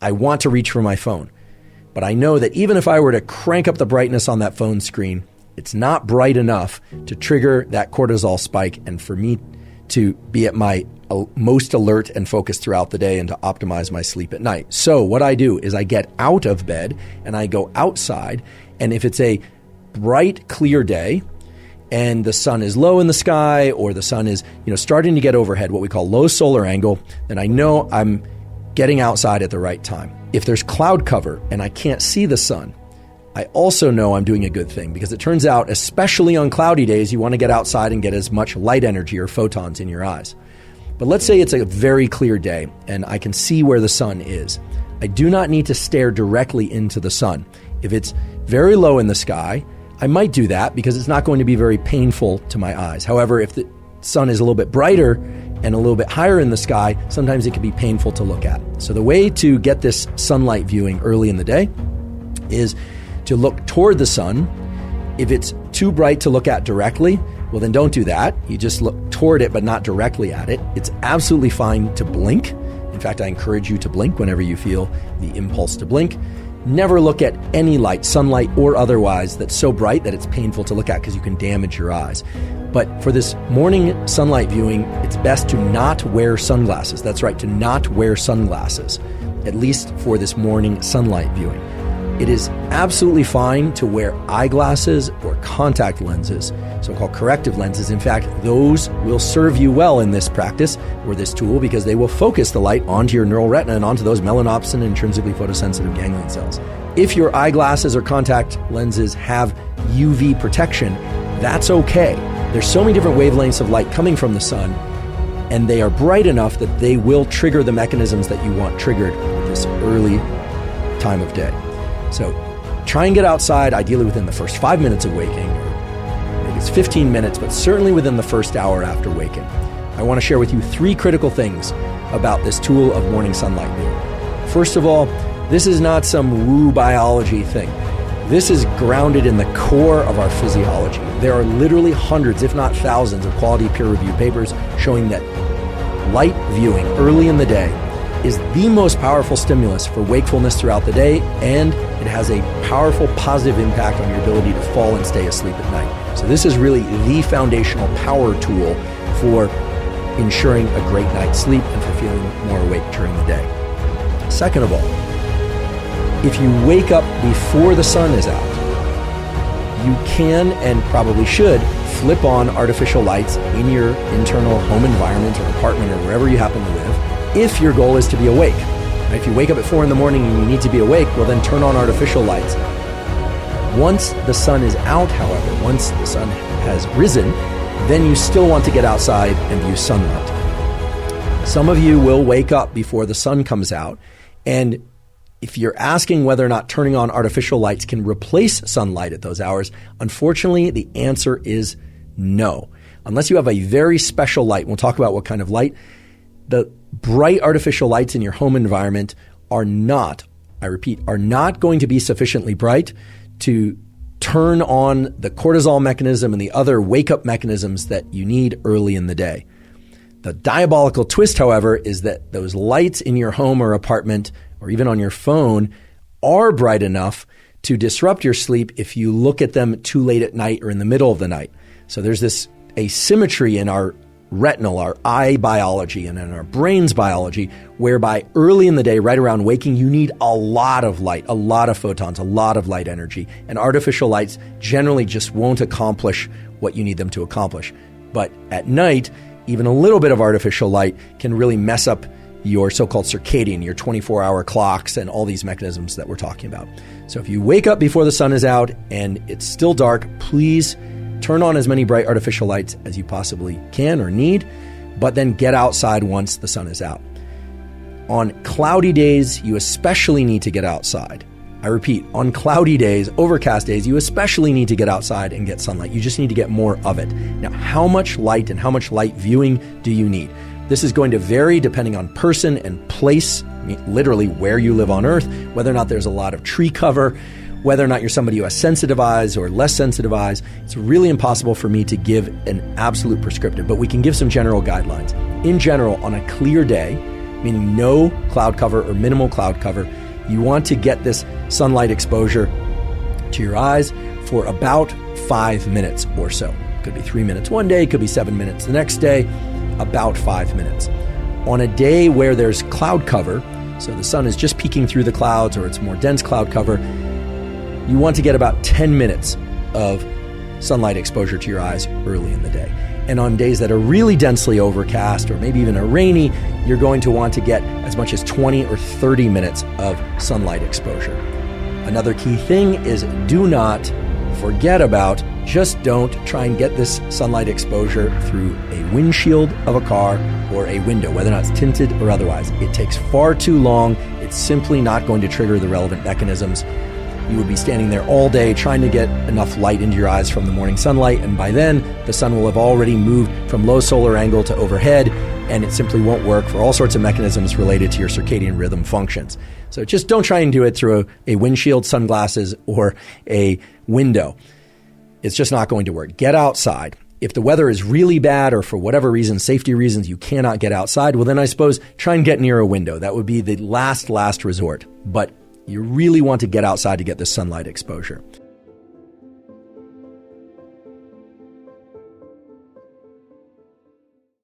I want to reach for my phone. But I know that even if I were to crank up the brightness on that phone screen, it's not bright enough to trigger that cortisol spike and for me to be at my most alert and focused throughout the day and to optimize my sleep at night. So what I do is I get out of bed and I go outside. And if it's a bright, clear day and the sun is low in the sky or the sun is, starting to get overhead, what we call low solar angle, then I know I'm getting outside at the right time. If there's cloud cover and I can't see the sun, I also know I'm doing a good thing because it turns out, especially on cloudy days, you want to get outside and get as much light energy or photons in your eyes. But let's say it's a very clear day and I can see where the sun is. I do not need to stare directly into the sun. If it's very low in the sky, I might do that because it's not going to be very painful to my eyes. However, if the sun is a little bit brighter and a little bit higher in the sky, sometimes it can be painful to look at. So the way to get this sunlight viewing early in the day is to look toward the sun. If it's too bright to look at directly, well, then don't do that. You just look toward it, but not directly at it. It's absolutely fine to blink. In fact, I encourage you to blink whenever you feel the impulse to blink. Never look at any light, sunlight or otherwise, that's so bright that it's painful to look at because you can damage your eyes. But for this morning sunlight viewing, it's best to not wear sunglasses. That's right, to not wear sunglasses, at least for this morning sunlight viewing. It is absolutely fine to wear eyeglasses or contact lenses, so-called corrective lenses. In fact, those will serve you well in this practice or this tool because they will focus the light onto your neural retina and onto those melanopsin and intrinsically photosensitive ganglion cells. If your eyeglasses or contact lenses have UV protection, that's okay. There's so many different wavelengths of light coming from the sun, and they are bright enough that they will trigger the mechanisms that you want triggered at this early time of day. So try and get outside, ideally within the first 5 minutes of waking, or maybe it's 15 minutes, but certainly within the first hour after waking. I want to share with you 3 critical things about this tool of morning sunlight viewing. First of all, this is not some woo biology thing. This is grounded in the core of our physiology. There are literally hundreds, if not thousands, of quality peer-reviewed papers showing that light viewing early in the day is the most powerful stimulus for wakefulness throughout the day, and it has a powerful positive impact on your ability to fall and stay asleep at night. So this is really the foundational power tool for ensuring a great night's sleep and for feeling more awake during the day. Second of all, if you wake up before the sun is out, you can and probably should flip on artificial lights in your internal home environment or apartment or wherever you happen to live if your goal is to be awake. If you wake up at 4 in the morning and you need to be awake, well then turn on artificial lights. Once the sun is out, however, once the sun has risen, then you still want to get outside and view sunlight. Some of you will wake up before the sun comes out, and if you're asking whether or not turning on artificial lights can replace sunlight at those hours, unfortunately, the answer is no. Unless you have a very special light, we'll talk about what kind of light. The bright artificial lights in your home environment are not, I repeat, are not going to be sufficiently bright to turn on the cortisol mechanism and the other wake-up mechanisms that you need early in the day. The diabolical twist, however, is that those lights in your home or apartment or even on your phone are bright enough to disrupt your sleep if you look at them too late at night or in the middle of the night. So there's this asymmetry in our retinal, our eye biology, and in our brain's biology, whereby early in the day, right around waking, you need a lot of light, a lot of photons, a lot of light energy. And artificial lights generally just won't accomplish what you need them to accomplish. But at night, even a little bit of artificial light can really mess up your so-called circadian, your 24-hour clocks, and all these mechanisms that we're talking about. So if you wake up before the sun is out and it's still dark, please turn on as many bright artificial lights as you possibly can or need, but then get outside once the sun is out. On cloudy days, you especially need to get outside. I repeat, on cloudy days, overcast days, you especially need to get outside and get sunlight. You just need to get more of it. Now, how much light and how much light viewing do you need? This is going to vary depending on person and place, literally where you live on Earth, whether or not there's a lot of tree cover, whether or not you're somebody who has sensitive eyes or less sensitive eyes. It's really impossible for me to give an absolute prescriptive, but we can give some general guidelines. In general, on a clear day, meaning no cloud cover or minimal cloud cover. You want to get this sunlight exposure to your eyes for about 5 minutes or so. Could be 3 minutes one day, could be 7 minutes the next day, about 5 minutes. On a day where there's cloud cover, so the sun is just peeking through the clouds or it's more dense cloud cover, you want to get about 10 minutes of sunlight exposure to your eyes early in the day. And on days that are really densely overcast or maybe even are rainy, you're going to want to get as much as 20 or 30 minutes of sunlight exposure. Another key thing is do not forget about, just don't try and get this sunlight exposure through a windshield of a car or a window, whether or not it's tinted or otherwise. It takes far too long. It's simply not going to trigger the relevant mechanisms. You would be standing there all day trying to get enough light into your eyes from the morning sunlight, and by then the sun will have already moved from low solar angle to overhead, and it simply won't work for all sorts of mechanisms related to your circadian rhythm functions. So just don't try and do it through a windshield, sunglasses, or a window. It's just not going to work. Get outside. If the weather is really bad or for whatever reason, safety reasons, you cannot get outside, well then I suppose try and get near a window. That would be the last resort. But you really want to get outside to get this sunlight exposure.